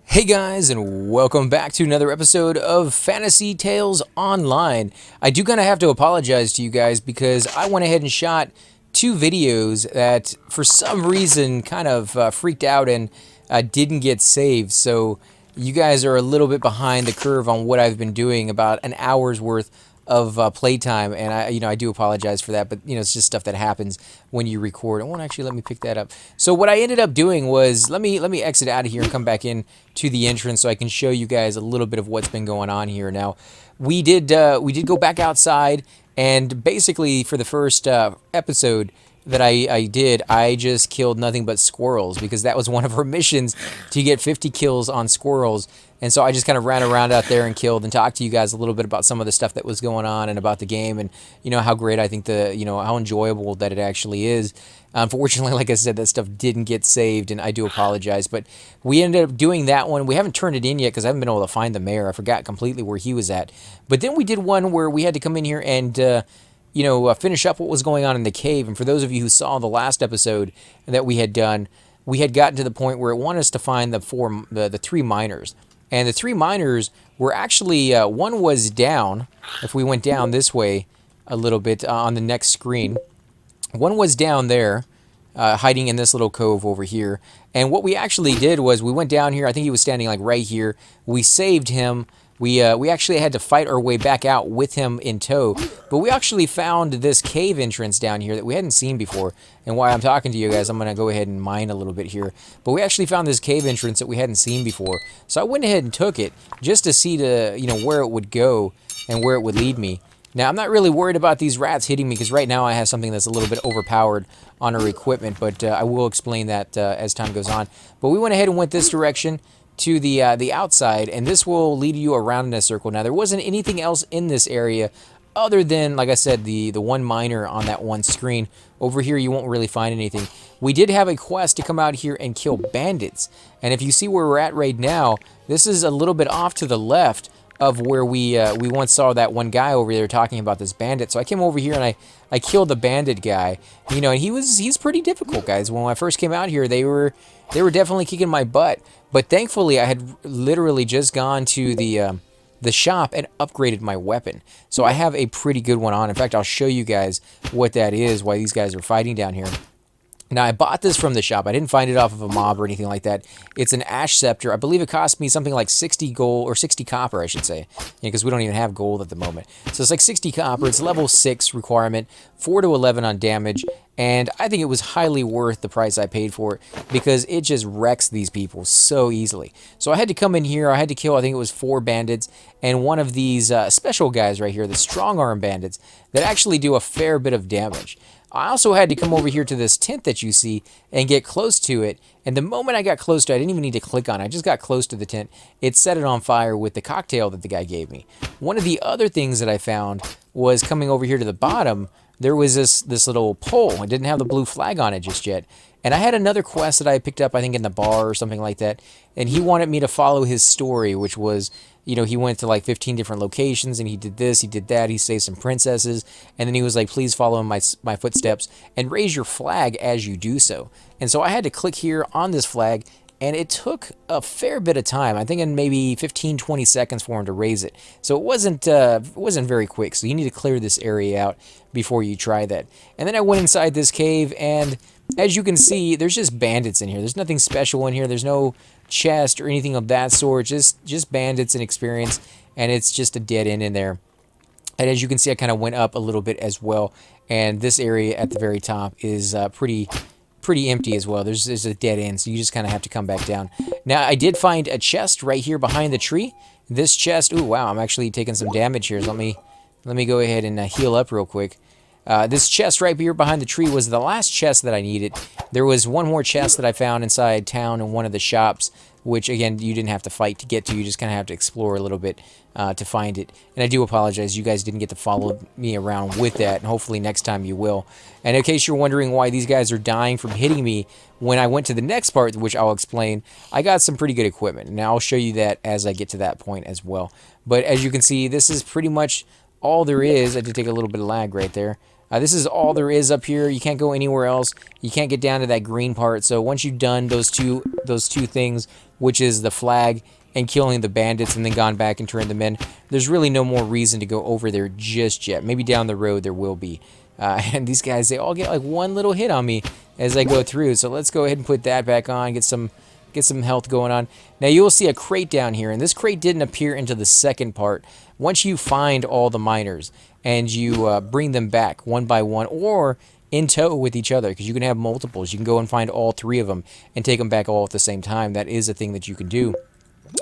Hey guys, and welcome back to another episode of Fantasy Tales Online. I do kind of have to apologize to you guys because I went ahead and shot two videos that for some reason kind of freaked out and didn't get saved. So you guys are a little bit behind the curve on what I've been doing, about an hour's worth of playtime, and I do apologize for that, but it's just stuff that happens when you record. It won't actually let me pick that up. So what I ended up doing was let me exit out of here and come back in to the entrance so I can show you guys a little bit of what's been going on here. Now, we did go back outside, and basically for the first episode that I just killed nothing but squirrels, because that was one of our missions, to get 50 kills on squirrels. And so I just kind of ran around out there and killed and talked to you guys a little bit about some of the stuff that was going on and about the game, and how great I think how enjoyable that it actually is. Unfortunately, like I said, that stuff didn't get saved, and I do apologize. But we ended up doing that one. We haven't turned it in yet because I haven't been able to find the mayor. I forgot completely where he was at. But then we did one where we had to come in here and finish up what was going on in the cave. And for those of you who saw the last episode that we had done, we had gotten to the point where it wanted us to find the three miners. And the three miners were actually, one was down. If we went down this way a little bit on the next screen, one was down there, hiding in this little cove over here. And what we actually did was we went down here. I think he was standing like right here. We saved him. We actually had to fight our way back out with him in tow. But we actually found this cave entrance down here that we hadn't seen before. And while I'm talking to you guys, I'm going to go ahead and mine a little bit here. But we actually found this cave entrance that we hadn't seen before. So I went ahead and took it just to see where it would go and where it would lead me. Now, I'm not really worried about these rats hitting me because right now I have something that's a little bit overpowered on our equipment. But I will explain that as time goes on. But we went ahead and went this direction to the outside, and this will lead you around in a circle. Now, there wasn't anything else in this area other than, like I said, the one miner on that one screen. Over here, you won't really find anything. We did have a quest to come out here and kill bandits, and if you see where we're at right now, this is a little bit off to the left of where we once saw that one guy over there talking about this bandit. So I came over here and I killed the bandit guy. And he's pretty difficult, guys. When I first came out here, they were definitely kicking my butt. But thankfully, I had literally just gone to the shop and upgraded my weapon. So I have a pretty good one on. In fact, I'll show you guys what that is, why these guys are fighting down here. Now, I bought this from the shop. I didn't find it off of a mob or anything like that. It's an ash scepter. I believe it cost me something like 60 gold, or 60 copper, I should say, because we don't even have gold at the moment. So it's like 60 copper. It's level 6 requirement, 4 to 11 on damage, and I think it was highly worth the price I paid for it because it just wrecks these people so easily. So I had to come in here. I had to kill, I think it was 4 bandits, and one of these special guys right here, the strong arm bandits, that actually do a fair bit of damage. I also had to come over here to this tent that you see and get close to it. And the moment I got close to it, I didn't even need to click on it. I just got close to the tent. It set it on fire with the cocktail that the guy gave me. One of the other things that I found was coming over here to the bottom, there was this little pole. It didn't have the blue flag on it just yet. And I had another quest that I picked up, I think, in the bar or something like that. And he wanted me to follow his story, which was, he went to like 15 different locations and he did this, he did that, he saved some princesses. And then he was like, please follow my footsteps and raise your flag as you do so. And so I had to click here on this flag, and it took a fair bit of time. I think in maybe 15, 20 seconds for him to raise it. So it wasn't very quick. So you need to clear this area out before you try that. And then I went inside this cave, and as you can see, there's just bandits in here. There's nothing special in here. There's no chest or anything of that sort. Just bandits and experience, and it's just a dead end in there. And as you can see, I kind of went up a little bit as well. And this area at the very top is pretty empty as well. There's a dead end, so you just kind of have to come back down. Now, I did find a chest right here behind the tree. This chest, ooh, wow, I'm actually taking some damage here. So let me go ahead and heal up real quick. This chest right here behind the tree was the last chest that I needed. There was one more chest that I found inside town in one of the shops, which, again, you didn't have to fight to get to. You just kind of have to explore a little bit to find it. And I do apologize. You guys didn't get to follow me around with that, and hopefully next time you will. And in case you're wondering why these guys are dying from hitting me, when I went to the next part, which I'll explain, I got some pretty good equipment. And I'll show you that as I get to that point as well. But as you can see, this is pretty much all there is. I did take a little bit of lag right there. This is all there is up here. You can't go anywhere else. You can't get down to that green part. So once you've done those two things, which is the flag, and killing the bandits and then gone back and turned them in, there's really no more reason to go over there just yet. Maybe down the road there will be. And these guys, they all get like one little hit on me as I go through. So let's go ahead and put that back on, get some health going on. Now you will see a crate down here, and this crate didn't appear into the second part. Once you find all the miners and you bring them back one by one or in tow with each other, because you can have multiples. You can go and find all 3 of them and take them back all at the same time. That is a thing that you can do.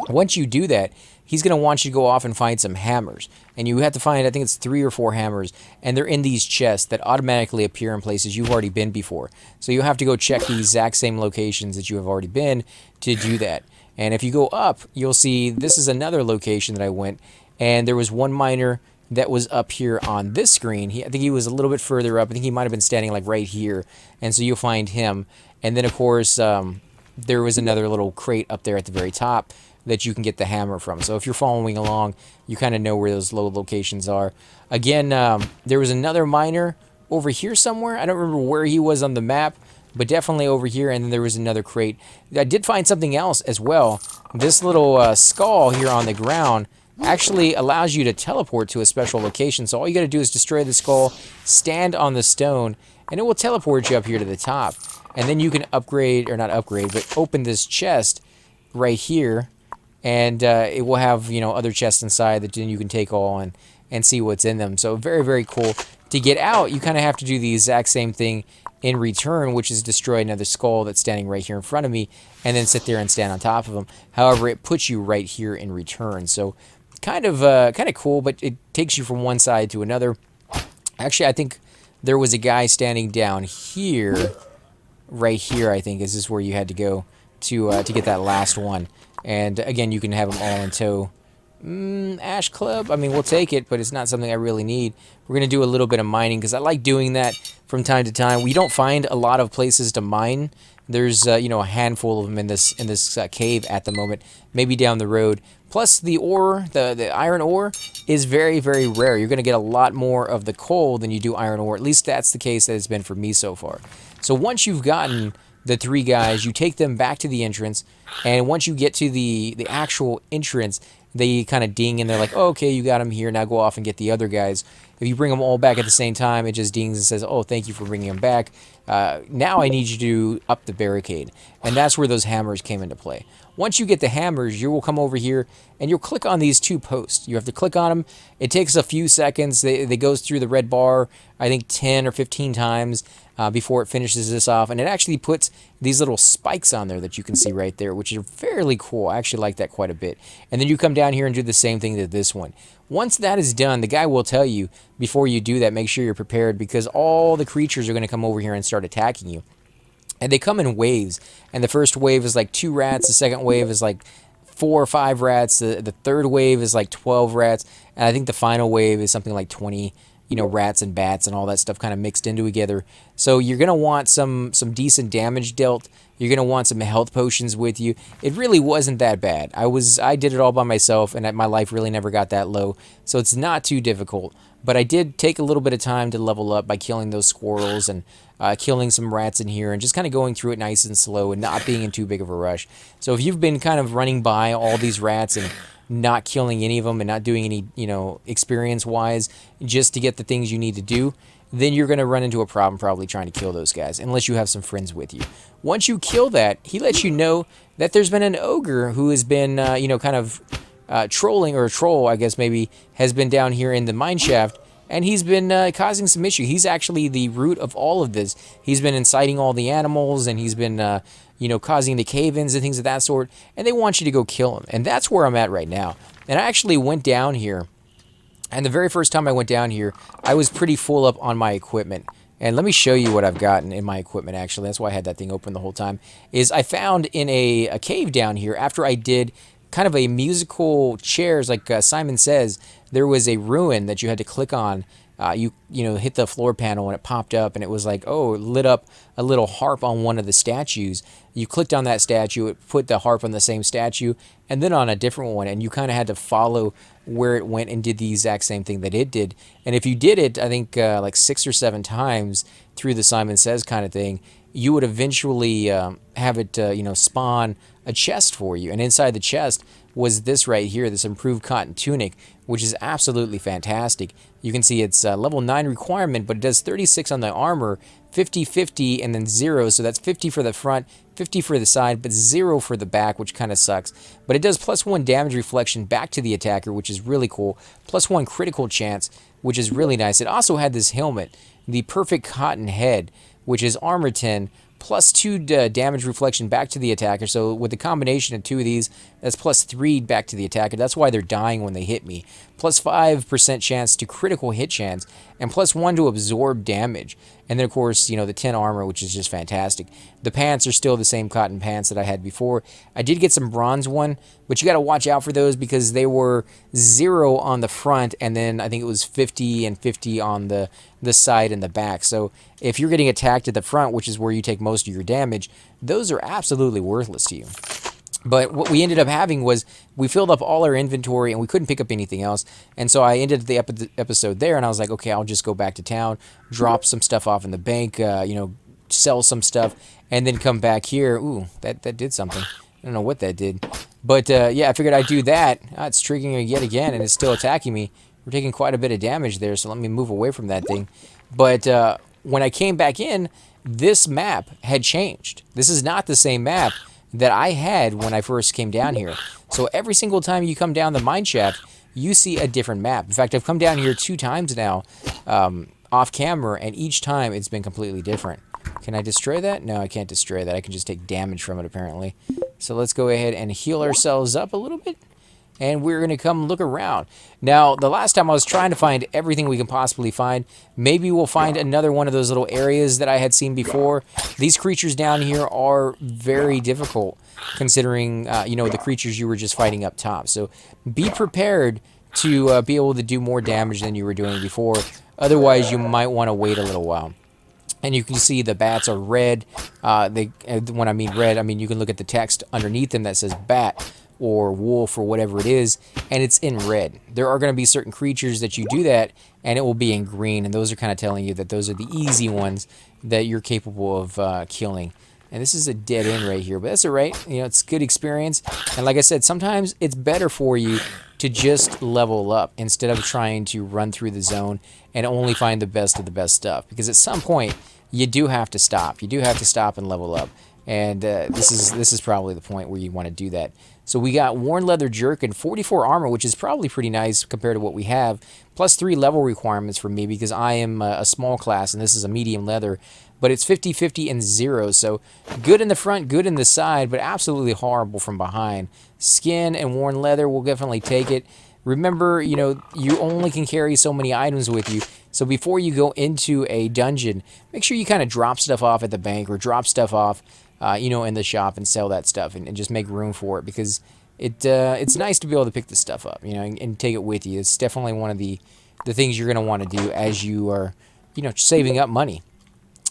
Once you do that, he's going to want you to go off and find some hammers. And you have to find, I think it's 3 or 4 hammers, and they're in these chests that automatically appear in places you've already been before. So you have to go check the exact same locations that you have already been to do that. And if you go up, you'll see this is another location that I went, and there was one miner that was up here on this screen. I think he was a little bit further up. I think he might have been standing like right here. And so you'll find him. And then, of course, there was another little crate up there at the very top that you can get the hammer from. So if you're following along, you kind of know where those low locations are. Again, there was another miner over here somewhere. I don't remember where he was on the map, but definitely over here. And then there was another crate. I did find something else as well. This little skull here on the ground actually allows you to teleport to a special location. So all you got to do is destroy the skull, stand on the stone, and it will teleport you up here to the top. And then you can upgrade, or not upgrade, but open this chest right here. And it will have, you know, other chests inside that then you can take all and see what's in them. So very, very cool. To get out, you kind of have to do the exact same thing in return, which is destroy another skull that's standing right here in front of me, and then sit there and stand on top of them. However, it puts you right here in return. So kind of cool, but it takes you from one side to another. Actually, I think there was a guy standing down here, right here. I think is this where you had to go to get that last one. And again, you can have them all in tow. Ash Club, I mean, we'll take it, but it's not something I really need. We're going to do a little bit of mining because I like doing that from time to time. We don't find a lot of places to mine. There's, you know, a handful of them in this cave at the moment, maybe down the road. Plus, the ore, the iron ore, is very, very rare. You're going to get a lot more of the coal than you do iron ore. At least that's the case that it's been for me so far. So once you've gotten the 3 guys, you take them back to the entrance, and once you get to the actual entrance, they kind of ding, and they're like, oh, okay, you got them here, now go off and get the other guys. If you bring them all back at the same time, it just dings and says, oh, thank you for bringing them back. Now I need you to up the barricade, and that's where those hammers came into play. Once you get the hammers, you will come over here, and you'll click on these 2 posts. You have to click on them. It takes a few seconds. They goes through the red bar, I think 10 or 15 times before it finishes this off. And it actually puts these little spikes on there that you can see right there, which are fairly cool. I actually like that quite a bit. And then you come down here and do the same thing to this one. Once that is done, the guy will tell you before you do that, make sure you're prepared, because all the creatures are going to come over here and start attacking you. And they come in waves. And the first wave is like 2 rats. The second wave is like 4 or 5 rats. The third wave is like 12 rats. And I think the final wave is something like 20, you know, rats and bats and all that stuff kind of mixed in together. So you're going to want some decent damage dealt. You're going to want some health potions with you. It really wasn't that bad. I did it all by myself, and my life really never got that low. So it's not too difficult. But I did take a little bit of time to level up by killing those squirrels and killing some rats in here and just kind of going through it nice and slow and not being in too big of a rush. So if you've been kind of running by all these rats and not killing any of them and not doing any, you know, experience-wise just to get the things you need to do, then you're going to run into a problem probably trying to kill those guys, unless you have some friends with you. Once you kill that, he lets you know that there's been an ogre who has been, you know, kind of trolling, or a troll, I guess maybe, has been down here in the mine shaft, and he's been causing some issue. He's actually the root of all of this. He's been inciting all the animals, and he's been, you know, causing the cave-ins and things of that sort, and they want you to go kill him. And that's where I'm at right now. And I actually went down here, and the very first time I went down here, I was pretty full up on my equipment. And let me show you what I've gotten in my equipment, actually. That's why I had that thing open the whole time. Is I found in a cave down here, after I did kind of a musical chairs, like Simon Says, there was a ruin that you had to click on. You know, hit the floor panel and it popped up, and it was like, oh, it lit up a little harp on one of the statues. You clicked on that statue, it put the harp on the same statue, and then on a different one, and you kind of had to follow where it went and did the exact same thing that it did. And if you did it, I think like 6 or 7 times through the Simon Says kind of thing, you would eventually have it, spawn a chest for you. And inside the chest was this right here, this improved cotton tunic, which is absolutely fantastic. You can see it's level 9 requirement, but it does 36 on the armor, 50, 50, and then 0. So that's 50 for the front, 50 for the side, but 0 for the back, which kind of sucks. But it does +1 damage reflection back to the attacker, which is really cool. +1 critical chance, which is really nice. It also had this helmet, the perfect cotton head, which is armor 10, +2 damage reflection back to the attacker. So with the combination of 2 of these, that's +3 back to the attacker. That's why they're dying when they hit me. +5% chance to critical hit chance, and +1 to absorb damage. And then, of course, the 10 armor, which is just fantastic. The pants are still the same cotton pants that I had before. I did get some bronze one, but you got to watch out for those because they were 0 on the front, and then I think it was 50 and 50 on the side and the back. So if you're getting attacked at the front, which is where you take most of your damage, those are absolutely worthless to you. But what we ended up having was we filled up all our inventory and we couldn't pick up anything else. And so I ended the episode there, and I was like, okay, I'll just go back to town, drop some stuff off in the bank, sell some stuff, and then come back here. Ooh, that did something. I don't know what that did. But yeah, I figured I'd do that. It's triggering it yet again, and it's still attacking me. We're taking quite a bit of damage there, so let me move away from that thing. But when I came back in, this map had changed. This is not the same map that I had when I first came down here. So every single time you come down the mine shaft, you see a different map. In fact, I've come down here 2 times now off camera, and each time it's been completely different. Can I destroy that? No, I can't destroy that. I can just take damage from it, apparently. So let's go ahead and heal ourselves up a little bit, and we're going to come look around. Now, the last time I was trying to find everything we can possibly find. Maybe we'll find another one of those little areas that I had seen before. These creatures down here are very difficult, considering, the creatures you were just fighting up top. So be prepared to be able to do more damage than you were doing before. Otherwise, you might want to wait a little while. And you can see the bats are red. When I mean red, I mean you can look at the text underneath them that says bat or wolf or whatever it is, and it's in red. There are going to be certain creatures that you do that, and it will be in green, and those are kind of telling you that those are the easy ones that you're capable of killing. And this is a dead end right here, but that's all right. It's good experience. And like I said, sometimes it's better for you to just level up instead of trying to run through the zone and only find the best of the best stuff. Because at some point, you do have to stop. You do have to stop and level up. And this is probably the point where you want to do that. So we got worn leather jerkin, 44 armor, which is probably pretty nice compared to what we have. +3 level requirements for me because I am a small class and this is a medium leather. But it's 50, 50, and 0. So good in the front, good in the side, but absolutely horrible from behind. Skin and worn leather, we'll definitely take it. Remember, you only can carry so many items with you. So before you go into a dungeon, make sure you kind of drop stuff off at the bank or drop stuff off in the shop and sell that stuff and just make room for it, because it's nice to be able to pick this stuff up, and take it with you. It's definitely one of the things you're going to want to do as you are, saving up money.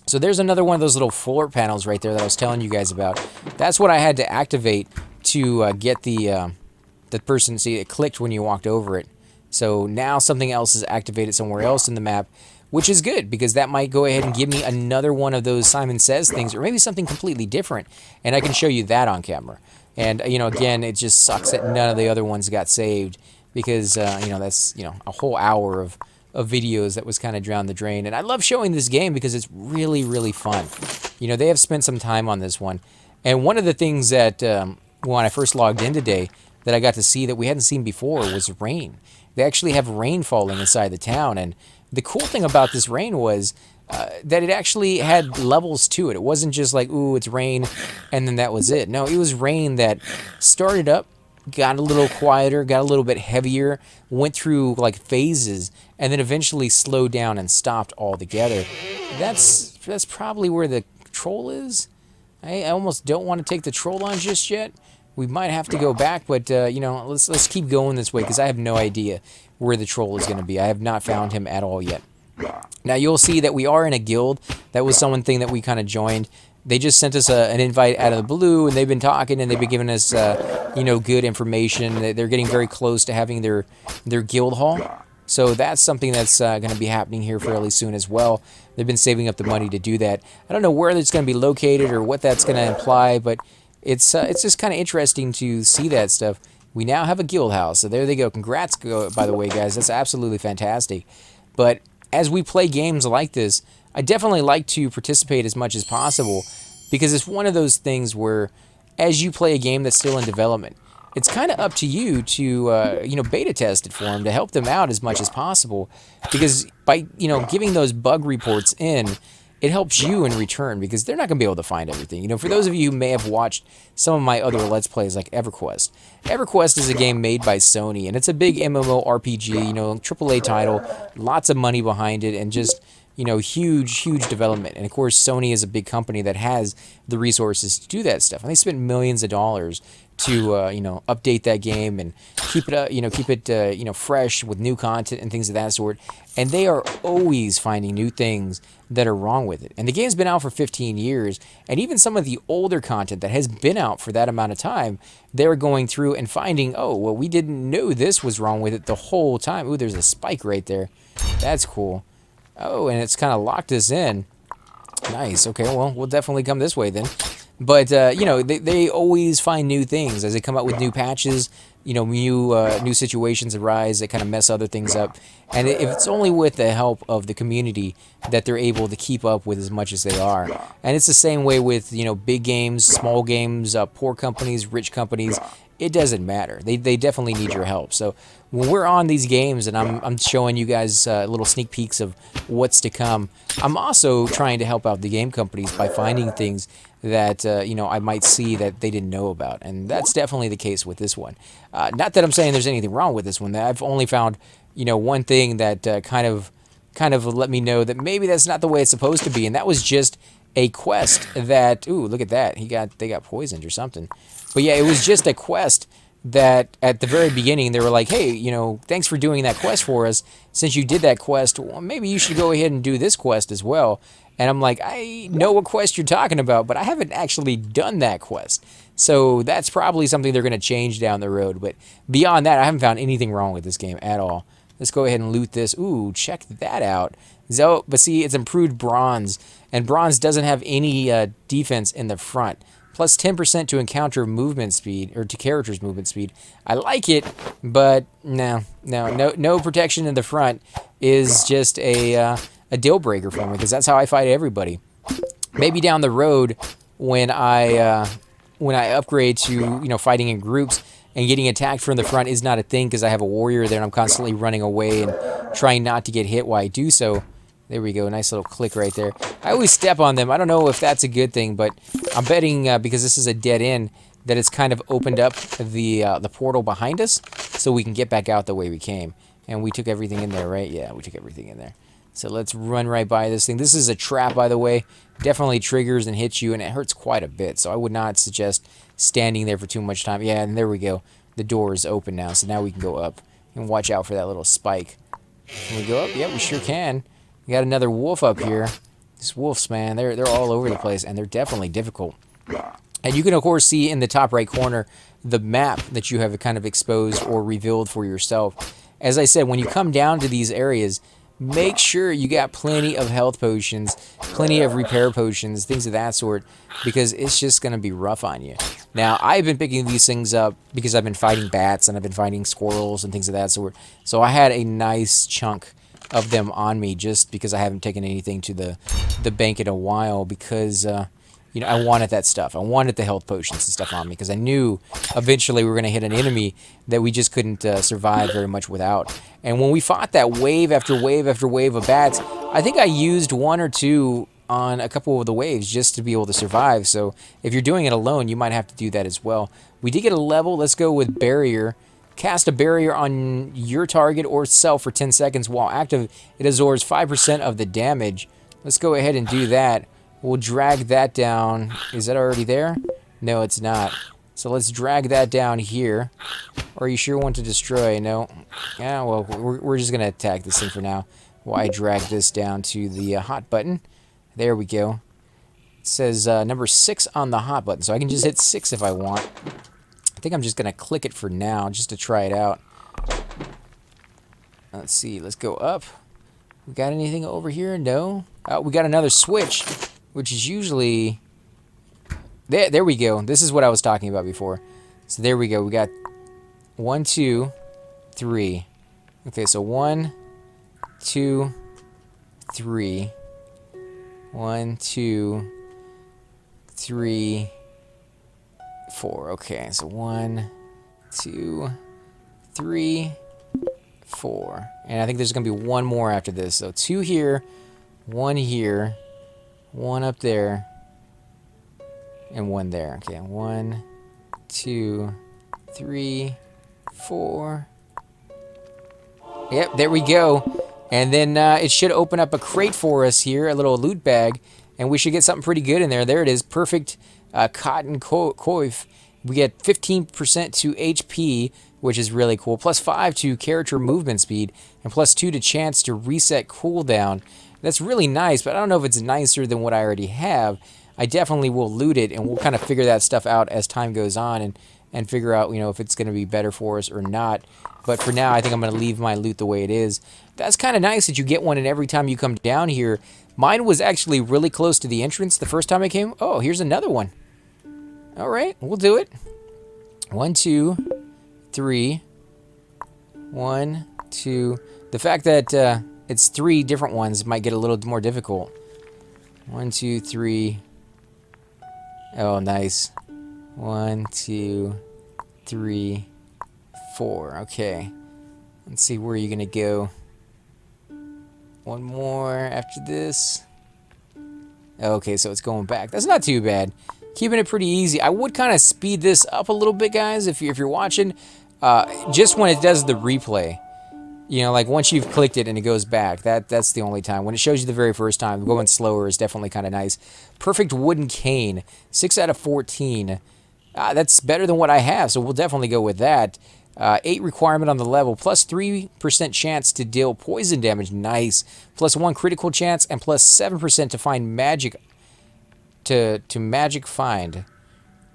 So there's another one of those little floor panels right there that I was telling you guys about. That's what I had to activate to get the person, see, it clicked when you walked over it. So now something else is activated somewhere else in the map, which is good because that might go ahead and give me another one of those Simon Says things, or maybe something completely different, and I can show you that on camera. And, again, it just sucks that none of the other ones got saved because, that's, a whole hour of videos that was kind of down the drain. And I love showing this game because it's really, really fun. They have spent some time on this one. And one of the things that, when I first logged in today, that I got to see that we hadn't seen before was rain. They actually have rain falling inside the town. And the cool thing about this rain was that it actually had levels to it. It wasn't just like, ooh, it's rain, and then that was it. No, it was rain that started up, got a little quieter, got a little bit heavier, went through like phases, and then eventually slowed down and stopped altogether. That's probably where the troll is. I almost don't want to take the troll on just yet. We might have to go back, but let's keep going this way because I have no idea where the troll is going to be. I have not found him at all yet. Now you'll see that we are in a guild. That was thing that we kind of joined. They just sent us an invite out of the blue, and they've been talking, and they've been giving us, good information. They're getting very close to having their guild hall. So that's something that's going to be happening here fairly soon as well. They've been saving up the money to do that. I don't know where it's going to be located or what that's going to imply, but it's just kind of interesting to see that stuff. We now have a guild house, so there they go. Congrats, by the way, guys. That's absolutely fantastic. But as we play games like this, I definitely like to participate as much as possible because it's one of those things where as you play a game that's still in development, it's kind of up to you to, beta test it for them to help them out as much as possible because by, giving those bug reports in, it helps you in return because they're not going to be able to find everything. For those of you who may have watched some of my other Let's Plays like EverQuest. EverQuest is a game made by Sony, and it's a big MMO RPG, AAA title, lots of money behind it, and just, huge development. And of course, Sony is a big company that has the resources to do that stuff. And they spent millions of dollars to, update that game and keep it, fresh with new content and things of that sort. And they are always finding new things that are wrong with it. And the game's been out for 15 years, and even some of the older content that has been out for that amount of time, they're going through and finding, oh, well, we didn't know this was wrong with it the whole time. Ooh, there's a spike right there. That's cool. Oh, and it's kind of locked us in. Nice. Okay, well, we'll definitely come this way then. But, they always find new things as they come out with new patches. New situations arise that kind of mess other things up. And if it's only with the help of the community that they're able to keep up with as much as they are. And it's the same way with, big games, small games, poor companies, rich companies. It doesn't matter. They definitely need your help. So when we're on these games and I'm showing you guys little sneak peeks of what's to come, I'm also trying to help out the game companies by finding things that, I might see that they didn't know about. And that's definitely the case with this one. Not that I'm saying there's anything wrong with this one. I've only found, one thing that kind of let me know that maybe that's not the way it's supposed to be. And that was just a quest that, ooh, look at that. They got poisoned or something. But yeah, it was just a quest that at the very beginning they were like, hey, thanks for doing that quest for us. Since you did that quest, well, maybe you should go ahead and do this quest as well. And I'm like, I know what quest you're talking about, but I haven't actually done that quest. So that's probably something they're going to change down the road. But beyond that, I haven't found anything wrong with this game at all. Let's go ahead and loot this. Ooh, check that out. So, but see, it's improved bronze. And bronze doesn't have any defense in the front. Plus 10% to encounter movement speed, or to characters' movement speed. I like it, but no protection in the front is just a deal breaker for me, because that's how I fight everybody. Maybe down the road, when I upgrade to fighting in groups and getting attacked from the front is not a thing, because I have a warrior there and I'm constantly running away and trying not to get hit while I do so. There we go, nice little click right there. I always step on them. I don't know if that's a good thing, but I'm betting because this is a dead end that it's kind of opened up the portal behind us so we can get back out the way we came. And we took everything in there, right? Yeah, we took everything in there. So let's run right by this thing. This is a trap, by the way. Definitely triggers and hits you, and it hurts quite a bit. So I would not suggest standing there for too much time. Yeah, and there we go. The door is open now, so now we can go up. And watch out for that little spike. Can we go up? Yeah, we sure can. We got another wolf up here. These wolves, man, they're all over the place, and they're definitely difficult. And you can, of course, see in the top right corner the map that you have kind of exposed or revealed for yourself. As I said, when you come down to these areas, make sure you got plenty of health potions, plenty of repair potions, things of that sort, because it's just going to be rough on you. Now, I've been picking these things up because I've been fighting bats and I've been fighting squirrels and things of that sort. So I had a nice chunk of them on me just because I haven't taken anything to the bank in a while, because I wanted that stuff. I wanted the health potions and stuff on me because I knew eventually we were going to hit an enemy that we just couldn't survive very much without. And when we fought that wave after wave after wave of bats, I think I used one or two on a couple of the waves just to be able to survive. So if you're doing it alone, you might have to do that as well. We did get a level. Let's go with barrier. Cast a barrier on your target or self for 10 seconds. While active, it absorbs 5% of the damage. Let's go ahead and do that. We'll drag that down. Is that already there? No, it's not. So let's drag that down here. Or you sure want to destroy? No. Yeah, well, we're just going to attack this thing for now. While I drag this down to the hot button. There we go. It says number 6 on the hot button. So I can just hit 6 if I want. I think I'm just going to click it for now, just to try it out. Let's see. Let's go up. We got anything over here? No. Oh, we got another switch, which is usually... There we go. This is what I was talking about before. So there we go. We got 1, 2, 3. Okay, so 1, 2, 3. 1, 2, 3, 4. Okay, so 1, 2, 3, 4. And I think there's going to be one more after this. So 2 here, 1 here, 1 up there, and 1 there. Okay, 1, 2, 3, 4. Yep, there we go. And then it should open up a crate for us here, a little loot bag, and we should get something pretty good in there. There it is, perfect cotton coif. We get 15% to HP, which is really cool, plus 5 to character movement speed, and plus 2 to chance to reset cooldown. That's really nice, but I don't know if it's nicer than what I already have. I definitely will loot it, and we'll kind of figure that stuff out as time goes on and figure out, you know, if it's going to be better for us or not. But for now, I think I'm going to leave my loot the way it is. That's kind of nice that you get one and every time you come down here. Mine was actually really close to the entrance the first time I came. Oh, here's another one. All right, we'll do it. 1, 2, 3. 1, 2. The fact that it's 3 different ones might get a little more difficult. 1, 2, 3. Oh, nice. 1, 2, 3, 4. Okay. Let's see where you're gonna go. One more after this. Okay, so it's going back. That's not too bad. Keeping it pretty easy. I would kind of speed this up a little bit, guys, if you're watching. Just when it does the replay. You know, like once you've clicked it and it goes back, that's the only time. When it shows you the very first time, going slower is definitely kind of nice. Perfect wooden cane, 6 out of 14. That's better than what I have, so we'll definitely go with that. 8 requirement on the level, plus 3% chance to deal poison damage, nice. Plus 1 critical chance, and plus 7% to find magic. To magic find.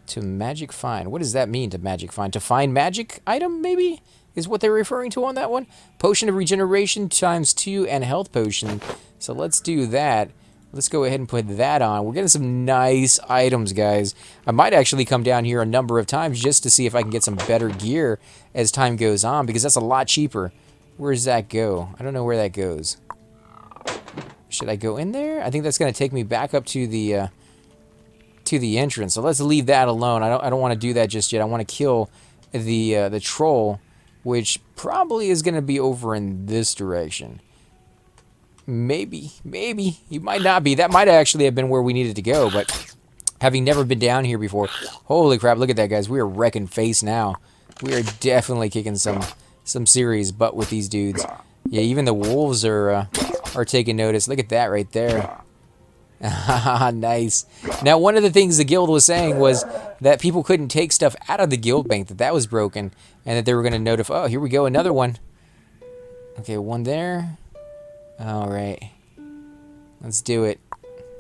To magic find. What does that mean, to magic find? To find magic item, maybe? Is what they're referring to on that one. Potion of regeneration times 2 and health potion. So let's do that. Let's go ahead and put that on. We're getting some nice items, guys. I might actually come down here a number of times just to see if I can get some better gear as time goes on, because that's a lot cheaper. Where does that go? I don't know where that goes. Should I go in there? I think that's going to take me back up to the entrance. So let's leave that alone. I don't want to do that just yet. I want to kill the troll, which probably is going to be over in this direction. Maybe. He might not be. That might actually have been where we needed to go, but having never been down here before, holy crap, look at that, guys. We are wrecking face now. We are definitely kicking some serious butt with these dudes. Yeah, even the wolves are taking notice. Look at that right there. Nice. Now, one of the things the guild was saying was that people couldn't take stuff out of the guild bank, that was broken, and that they were going to notify. Oh, here we go, another one. Okay, one there. All right. Let's do it.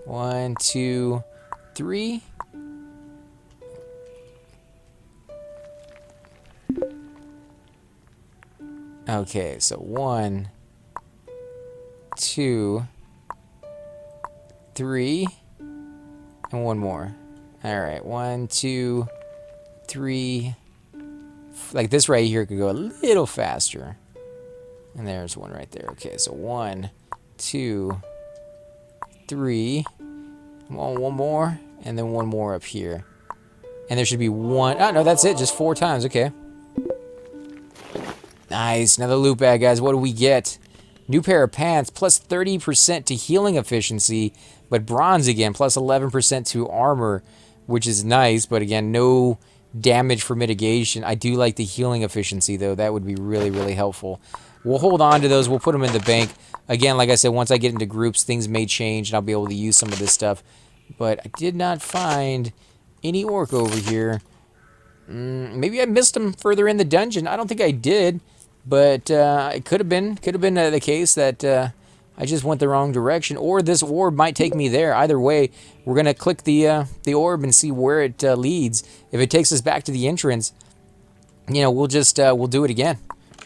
1, 2, 3. Okay, so 1, 2, 3, and one more. All right, 1, 2, 3. Like this right here could go a little faster. And there's one right there. Okay, so 1, 2, 3. Come on, one more, and then one more up here. And there should be one. Oh, no, that's it. Just 4 times. Okay. Nice. Another loot bag, guys. What do we get? New pair of pants, plus 30% to healing efficiency, but bronze again, plus 11% to armor, which is nice, but again, no damage for mitigation. I do like the healing efficiency, though. That would be really, really helpful. We'll hold on to those. We'll put them in the bank. Again, like I said, once I get into groups, things may change, and I'll be able to use some of this stuff. But I did not find any orc over here. Maybe I missed them further in the dungeon. I don't think I did. But it could have been the case that I just went the wrong direction, or this orb might take me there. Either way, we're gonna click the orb and see where it leads. If it takes us back to the entrance, you know, we'll do it again.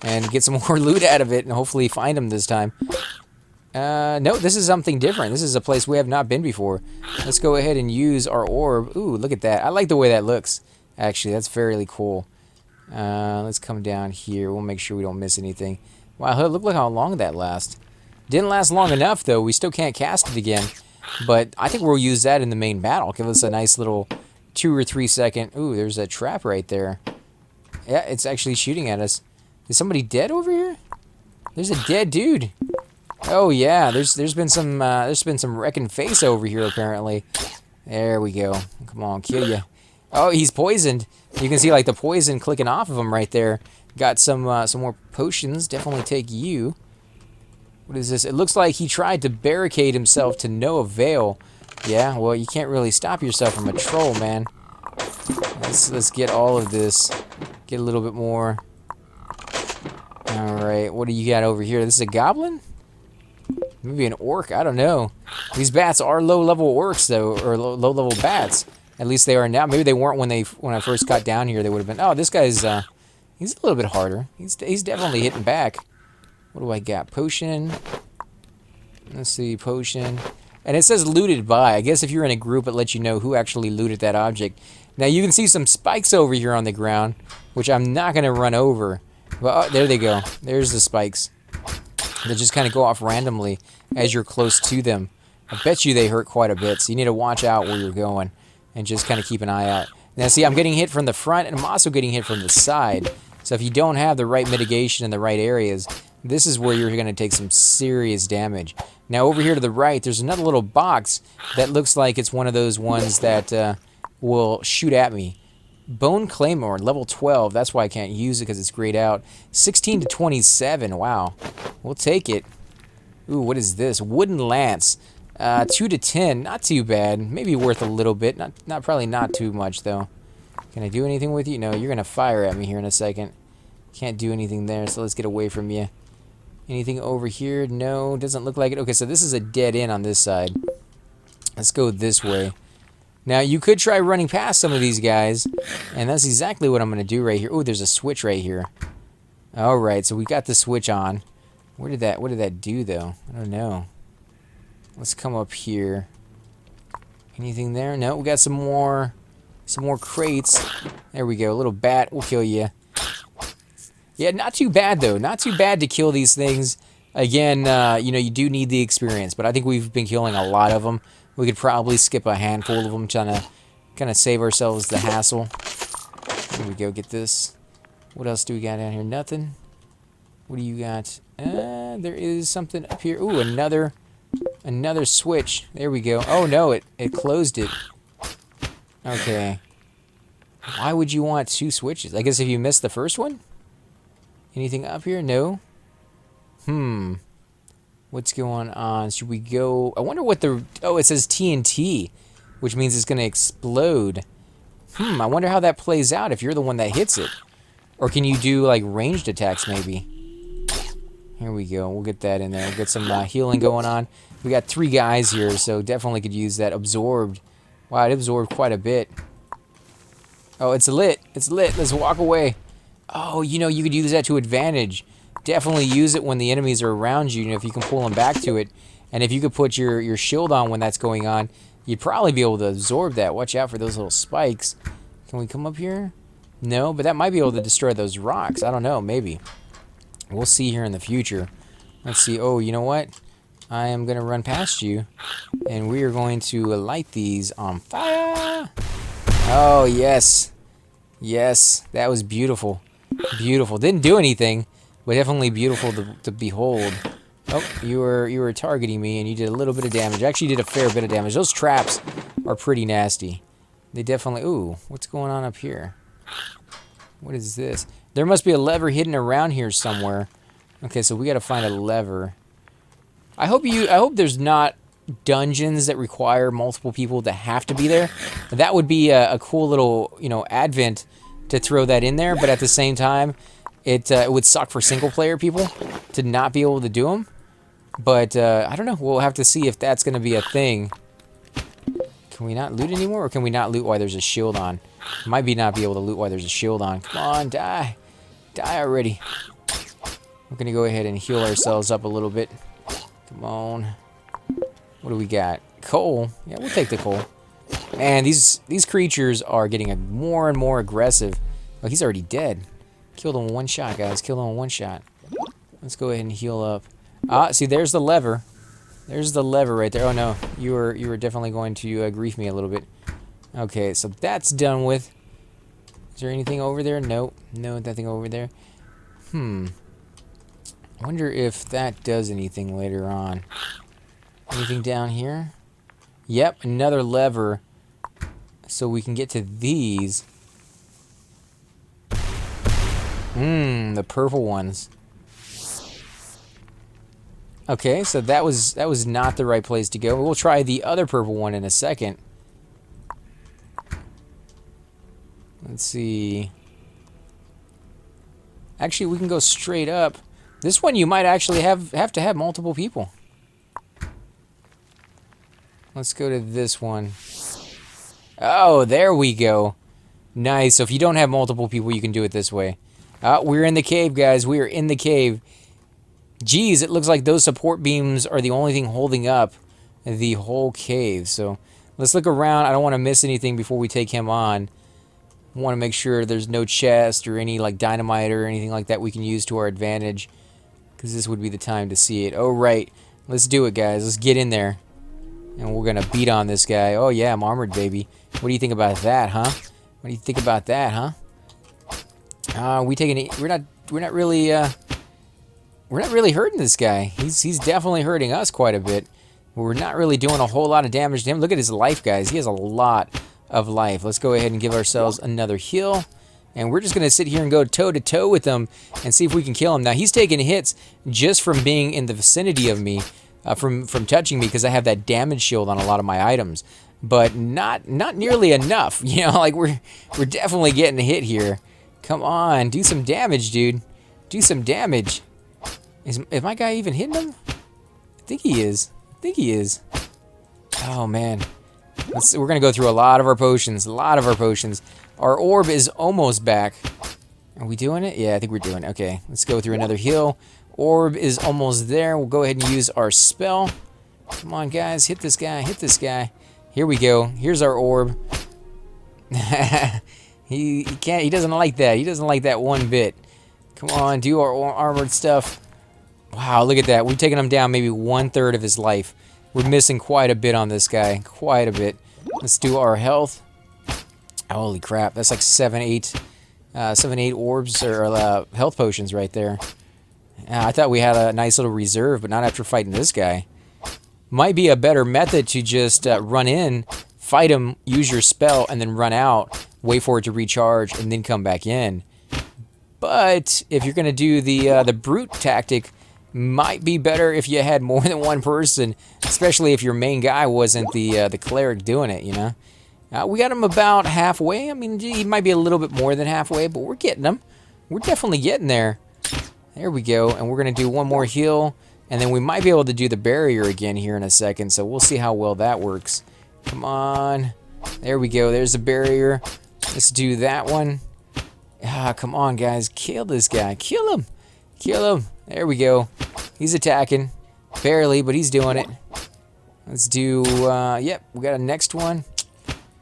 and get some more loot out of it, and hopefully find him this time. No, this is something different. This is a place we have not been before. Let's go ahead and use our orb. Ooh, look at that. I like the way that looks. Actually, that's fairly cool. Let's come down here. We'll make sure we don't miss anything. Wow, look how long that lasts. Didn't last long enough, though. We still can't cast it again. But I think we'll use that in the main battle. Give us a nice little 2 or 3 second. Ooh, there's a trap right there. Yeah, it's actually shooting at us. Is somebody dead over here? There's a dead dude. Oh yeah, there's been some wrecking face over here apparently. There we go. Come on, kill you. Oh, he's poisoned. You can see like the poison clicking off of him right there. Got some more potions. Definitely take you. What is this? It looks like he tried to barricade himself to no avail. Yeah, well, you can't really stop yourself from a troll, man. Let's get all of this. Get a little bit more. All right, what do you got over here? This is a goblin? Maybe an orc, I don't know. These bats are low-level orcs, though, or low-level bats. At least they are now. Maybe they weren't when I first got down here. They would have been. Oh, this guy's he's a little bit harder. He's definitely hitting back. What do I got? Potion. Let's see, potion. And it says looted by. I guess if you're in a group, it lets you know who actually looted that object. Now you can see some spikes over here on the ground, which I'm not gonna run over. Well, oh, there they go. There's the spikes. They just kind of go off randomly as you're close to them. I bet you they hurt quite a bit, so you need to watch out where you're going and just kind of keep an eye out. Now, see, I'm getting hit from the front, and I'm also getting hit from the side. So if you don't have the right mitigation in the right areas, this is where you're going to take some serious damage. Now, over here to the right, there's another little box that looks like it's one of those ones that will shoot at me. Bone Claymore, level 12. That's why I can't use it, because it's grayed out. 16 to 27. Wow. We'll take it. Ooh, what is this? Wooden Lance. 2 to 10. Not too bad. Maybe worth a little bit. Probably not too much, though. Can I do anything with you? No, you're going to fire at me here in a second. Can't do anything there, so let's get away from you. Anything over here? No, doesn't look like it. Okay, so this is a dead end on this side. Let's go this way. Now, you could try running past some of these guys, and that's exactly what I'm going to do right here. Oh, there's a switch right here. All right, so we got the switch on. What did that do, though? I don't know. Let's come up here. Anything there? No, we got some more crates. There we go. A little bat will kill you. Yeah, not too bad, though. Not too bad to kill these things. Again, you know, you do need the experience, but I think we've been killing a lot of them. We could probably skip a handful of them, trying to kind of save ourselves the hassle. Here we go, get this. What else do we got down here? Nothing. What do you got? There is something up here. Ooh, another switch. There we go. Oh no, it closed it. Okay. Why would you want 2 switches? I guess if you missed the first one? Anything up here? No. What's going on? Should we go? I wonder what the... Oh, it says TNT, which means it's going to explode. I wonder how that plays out if you're the one that hits it. Or can you do, like, ranged attacks, maybe? Here we go. We'll get that in there. We'll get some healing going on. We got 3 guys here, so definitely could use that. Absorbed. Wow, it absorbed quite a bit. Oh, it's lit. It's lit. Let's walk away. Oh, you know, you could use that to advantage. Definitely use it when the enemies are around you, if you can pull them back to it. And if you could put your shield on when that's going on, you'd probably be able to absorb that. Watch out for those little spikes. Can we come up here? No, but that might be able to destroy those rocks. I don't know, maybe. We'll see here in the future. Let's see. Oh, you know what? I am going to run past you, and we are going to light these on fire. Oh, yes. Yes, that was beautiful. Beautiful. Didn't do anything, but definitely beautiful to behold. Oh, you were targeting me, and you did a little bit of damage. Actually, you did a fair bit of damage. Those traps are pretty nasty. They definitely... Ooh, what's going on up here? What is this? There must be a lever hidden around here somewhere. Okay, so we got to find a lever. I hope there's not dungeons that require multiple people to have to be there. That would be a cool little, you know, advent to throw that in there. But at the same time, it would suck for single player people to not be able to do them. But I don't know. We'll have to see if that's going to be a thing. Can we not loot anymore, or can we not loot while there's a shield on? Might be not be able to loot while there's a shield on. Come on, die. Die already. We're going to go ahead and heal ourselves up a little bit. Come on. What do we got? Coal. Yeah, we'll take the coal. Man, these creatures are getting more and more aggressive. Oh, he's already dead. Killed him in one shot, guys. Killed him in one shot. Let's go ahead and heal up. Ah, see, there's the lever. There's the lever right there. Oh, no. You were definitely going to grief me a little bit. Okay, so that's done with. Is there anything over there? Nope. No, nothing over there. I wonder if that does anything later on. Anything down here? Yep, another lever. So we can get to these. The purple ones. Okay, so that was not the right place to go. We'll try the other purple one in a second. Let's see. Actually, we can go straight up. This one you might actually have to have multiple people. Let's go to this one. Oh, there we go. Nice. So if you don't have multiple people, you can do it this way. We're in the cave, guys. We are in the cave. Geez, it looks like those support beams are the only thing holding up the whole cave. So let's look around. I don't want to miss anything before we take him on. I want to make sure there's no chest or any like dynamite or anything like that we can use to our advantage, because this would be the time to see it. Oh, right. Let's do it, guys. Let's get in there. And we're going to beat on this guy. Oh, yeah, I'm armored, baby. What do you think about that, huh? What do you think about that, huh? We're not really hurting this guy. He's definitely hurting us quite a bit. We're not really doing a whole lot of damage to him. Look at his life, guys. He has a lot of life. Let's go ahead and give ourselves another heal. And we're just going to sit here and go toe-to-toe with him and see if we can kill him. Now, he's taking hits just from being in the vicinity of me, from touching me, because I have that damage shield on a lot of my items. But not nearly enough. You know, like we're definitely getting a hit here. Come on, do some damage, dude. Do some damage. Is my guy even hitting him? I think he is. Oh, man. We're going to go through a lot of our potions. Our orb is almost back. Are we doing it? Yeah, I think we're doing it. Okay, let's go through another heal. Orb is almost there. We'll go ahead and use our spell. Come on, guys. Hit this guy. Here we go. Here's our orb. He doesn't like that. He doesn't like that one bit. Come on, do our armored stuff. Wow, look at that. We've taken him down maybe 1/3 of his life. We're missing quite a bit on this guy. Quite a bit. Let's do our health. Holy crap. That's like 7-8 orbs or health potions right there. I thought we had a nice little reserve, but not after fighting this guy. Might be a better method to just run in, fight him, use your spell, and then run out, wait for it to recharge, and then come back in. But if you're going to do the brute tactic, might be better if you had more than one person, especially if your main guy wasn't the cleric doing it, you know. We got him about halfway. I mean, he might be a little bit more than halfway, but we're getting him. We're definitely getting there. There we go, and we're going to do one more heal, and then we might be able to do the barrier again here in a second, so we'll see how well that works. Come on. There we go. There's the barrier. Let's do that one. Come on, guys. Kill this guy. Kill him. Kill him. There we go. He's attacking. Barely, but he's doing it. Let's do, yep, we got a next one.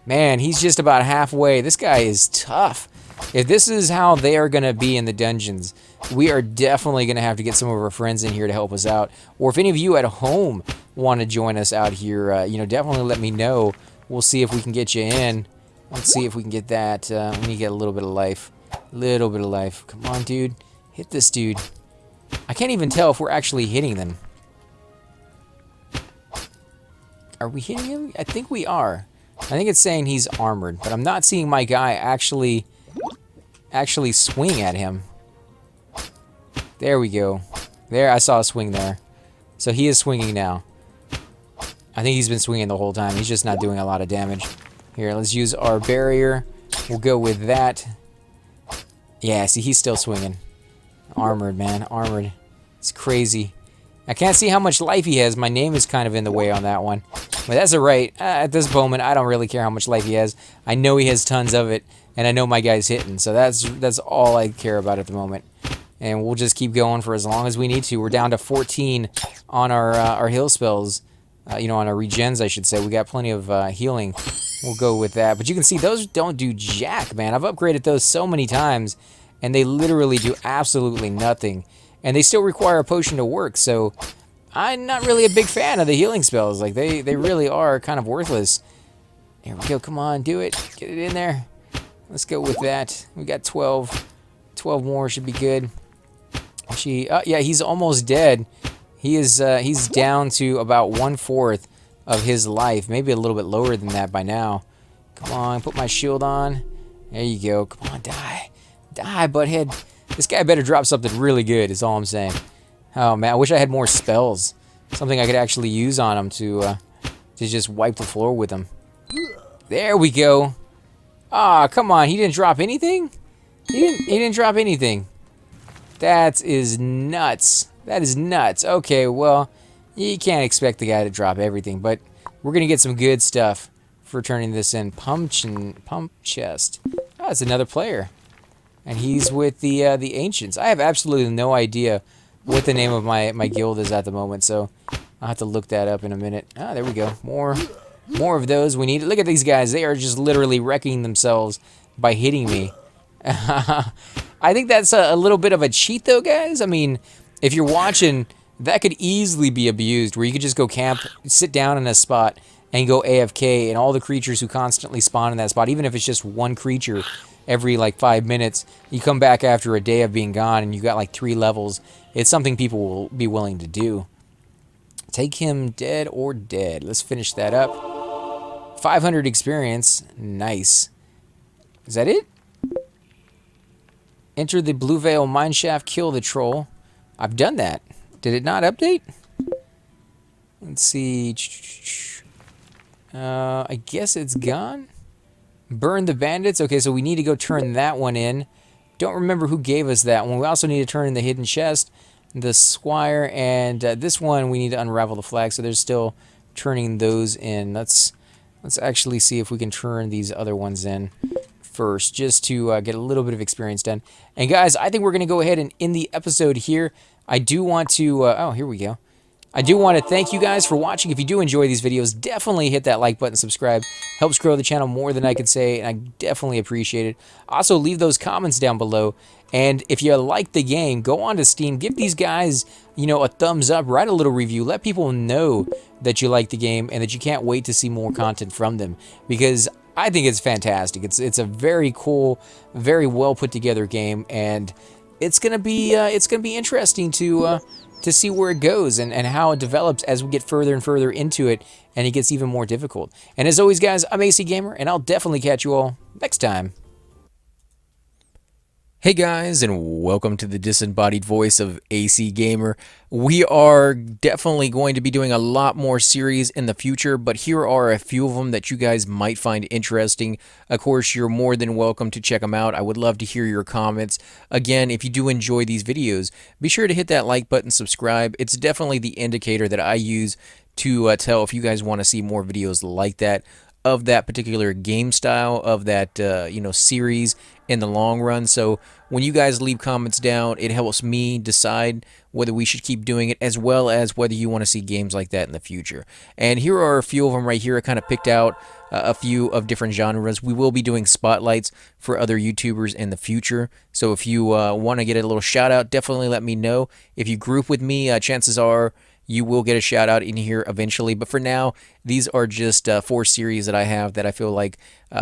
Man, he's just about halfway. This guy is tough. If this is how they are going to be in the dungeons, we are definitely going to have to get some of our friends in here to help us out. Or if any of you at home want to join us out here, you know, definitely let me know. We'll see if we can get you in. Let's see if we can get that. We need to get a little bit of life. Little bit of life. Come on, dude. Hit this dude. I can't even tell if we're actually hitting them. Are we hitting him? I think we are. I think it's saying he's armored, but I'm not seeing my guy actually swing at him. There we go. There, I saw a swing there. So he is swinging now. I think he's been swinging the whole time. He's just not doing a lot of damage. Here, let's use our barrier. We'll go with that. Yeah, see, he's still swinging. Armored, man. Armored. It's crazy. I can't see how much life he has. My name is kind of in the way on that one. But that's alright. At this moment, I don't really care how much life he has. I know he has tons of it, and I know my guy's hitting. So that's all I care about at the moment. and we'll just keep going for as long as we need to. We're down to 14 on our heal spells, on our regens, I should say. We got plenty of healing. We'll go with that. But you can see those don't do jack, man. I've upgraded those so many times, and they literally do absolutely nothing. And they still require a potion to work, so I'm not really a big fan of the healing spells. Like, they really are kind of worthless. There we go. Come on, do it. Get it in there. Let's go with that. We got 12. 12 more should be good. Yeah, he's almost dead. He's down to about 1/4 of his life. Maybe a little bit lower than that by now. Come on, put my shield on. There you go. Come on, die. Die, butthead. This guy better drop something really good, is all I'm saying. Oh, man, I wish I had more spells. Something I could actually use on him to just wipe the floor with him. There we go. Ah, come on. He didn't drop anything? He didn't drop anything. That is nuts. That is nuts. Okay, well, you can't expect the guy to drop everything, but we're going to get some good stuff for turning this in. Pump chest. Oh, that's another player. And he's with the Ancients. I have absolutely no idea what the name of my guild is at the moment, so I'll have to look that up in a minute. Ah, there we go. More of those we need. Look at these guys. They are just literally wrecking themselves by hitting me. I think that's a little bit of a cheat, though, guys. I mean, if you're watching, that could easily be abused, where you could just go camp, sit down in a spot, and go AFK, and all the creatures who constantly spawn in that spot, even if it's just one creature every, like, 5 minutes, you come back after a day of being gone, and you got, like, 3 levels. It's something people will be willing to do. Take him dead or dead. Let's finish that up. 500 experience. Nice. Is that it? Enter the Blue Veil Mineshaft, kill the troll. I've done that. Did it not update? Let's see. I guess it's gone. Burn the bandits. Okay, so we need to go turn that one in. Don't remember who gave us that one. We also need to turn in the hidden chest, the squire, and this one we need to unravel the flag. So there's still turning those in. Let's actually see if we can turn these other ones in first, just to get a little bit of experience done. And guys, I think we're going to go ahead and end the episode here. I do want to, oh, here we go. I do want to thank you guys for watching. If you do enjoy these videos, definitely hit that like button, subscribe. Helps grow the channel more than I could say, and I definitely appreciate it. Also, leave those comments down below. And if you like the game, go on to Steam. Give these guys, a thumbs up. Write a little review. Let people know that you like the game and that you can't wait to see more content from them. Because I think it's fantastic. It's a very cool, very well put together game, and it's gonna be interesting to see where it goes and how it develops as we get further and further into it, and it gets even more difficult. And as always, guys, I'm AC Gamer, and I'll definitely catch you all next time. Hey guys, and welcome to the disembodied voice of AC Gamer. We are definitely going to be doing a lot more series in the future, but here are a few of them that you guys might find interesting. Of course, you're more than welcome to check them out. I would love to hear your comments. Again, if you do enjoy these videos, be sure to hit that like button, subscribe. It's definitely the indicator that I use to tell if you guys want to see more videos like that, of that particular game style, of that series in the long run. So when you guys leave comments down, it helps me decide whether we should keep doing it, as well as whether you want to see games like that in the future. And here are a few of them right here. I kind of picked out a few of different genres. We will be doing spotlights for other YouTubers in the future. So if you want to get a little shout out, definitely let me know. If you group with me, chances are you will get a shout out in here eventually. But for now, these are just 4 series that I have that I feel like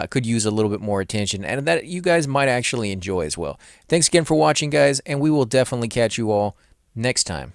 could use a little bit more attention, and that you guys might actually enjoy as well. Thanks again for watching, guys, and we will definitely catch you all next time.